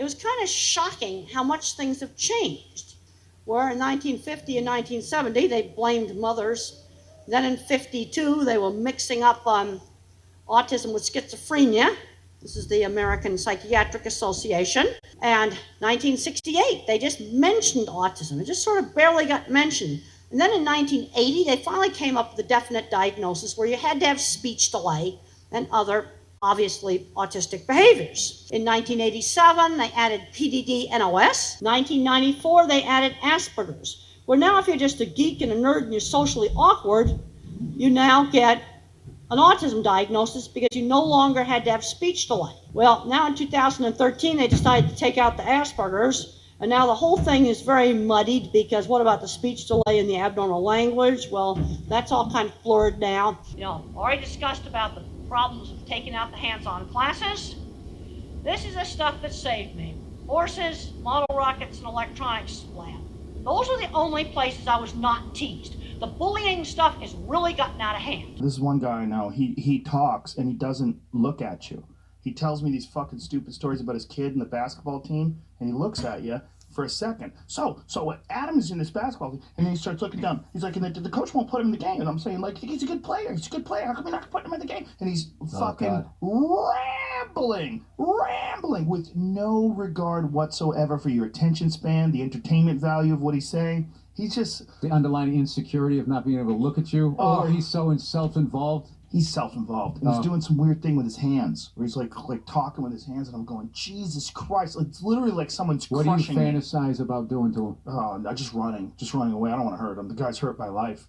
it was kind of shocking how much things have changed. Where in 1950 and 1970, they blamed mothers. Then in 52, they were mixing up autism with schizophrenia. This is the American Psychiatric Association. And 1968, they just mentioned autism. It just sort of barely got mentioned. And then in 1980, they finally came up with a definite diagnosis where you had to have speech delay and other, obviously, autistic behaviors. In 1987, they added PDD-NOS. 1994, they added Aspergers. Where now if you're just a geek and a nerd and you're socially awkward, you now get an autism diagnosis because you no longer had to have speech delay. Well, now in 2013, they decided to take out the Aspergers, and now the whole thing is very muddied because what about the speech delay and the abnormal language? Well, that's all kind of blurred now. Already discussed about the problems of taking out the hands-on classes. This is the stuff that saved me. Horses, model rockets, and electronics lab. Those are the only places I was not teased. The bullying stuff has really gotten out of hand. This is one guy I know, he talks and he doesn't look at you. He tells me these fucking stupid stories about his kid and the basketball team, and he looks at you for a second. So Adam is in this basketball team, and then he starts looking down. He's like, and the coach won't put him in the game. And I'm saying, like, he's a good player. How come you're not putting him in the game? And he's fucking rambling with no regard whatsoever for your attention span, the entertainment value of what he's saying. He's just... The underlying insecurity of not being able to look at you, or he's so self-involved. He's self-involved, and he's doing some weird thing with his hands, where he's like talking with his hands, and I'm going, Jesus Christ! It's literally like someone's crushing me. What do you fantasize about doing to him? Oh, just running away. I don't want to hurt him. The guy's hurt by life.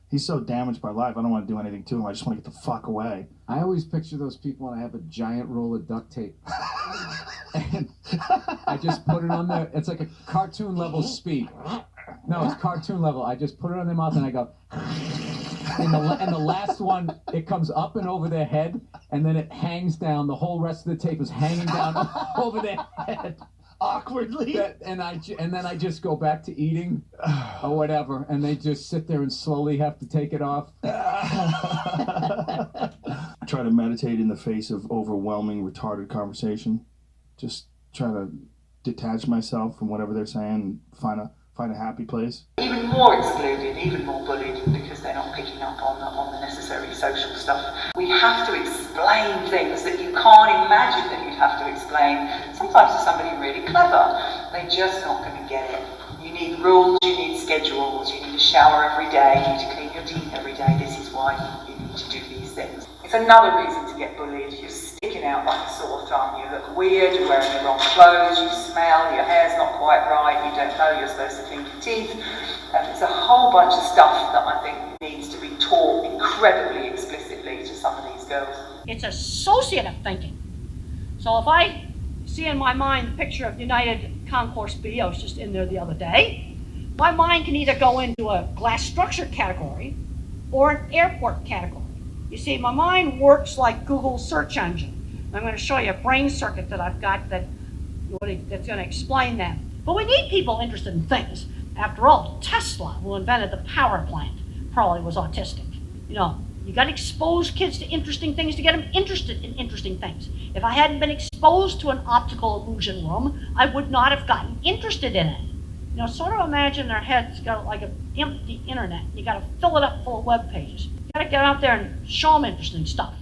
He's so damaged by life. I don't want to do anything to him. I just want to get the fuck away. I always picture those people, and I have a giant roll of duct tape, and I just put it on there. It's like a cartoon level speed. No, it's cartoon level. I just put it on their mouth, and I go. And the last one, it comes up and over their head, and then it hangs down. The whole rest of the tape is hanging down over their head. Awkwardly. And then I just go back to eating or whatever, and they just sit there and slowly have to take it off. I try to meditate in the face of overwhelming, retarded conversation. Just try to detach myself from whatever they're saying and find a happy place. Even more excluded, even more bullied because they're not picking up on the necessary social stuff. We have to explain things that you can't imagine that you'd have to explain. Sometimes to somebody really clever, they're just not going to get it. You need rules, you need schedules, you need to shower every day, you need to clean your teeth every day. This is why you need to do these things. It's another reason to get bullied. You're sticking out like a sore thumb, you look weird, you're wearing the wrong clothes, you smell, your hair's not quite right, you don't know you're supposed to clean your teeth. It's a whole bunch of stuff that I think needs to be taught incredibly explicitly to some of these girls. It's associative thinking. So if I see in my mind the picture of United Concourse B, I was just in there the other day, my mind can either go into a glass structure category or an airport category. You see, my mind works like Google's search engine. I'm going to show you a brain circuit that I've got that's going to explain that. But we need people interested in things. After all, Tesla, who invented the power plant, probably was autistic. You got to expose kids to interesting things to get them interested in interesting things. If I hadn't been exposed to an optical illusion room, I would not have gotten interested in it. Sort of imagine their head's got like an empty internet. You got to fill it up full of web pages. You got to get out there and show them interesting stuff.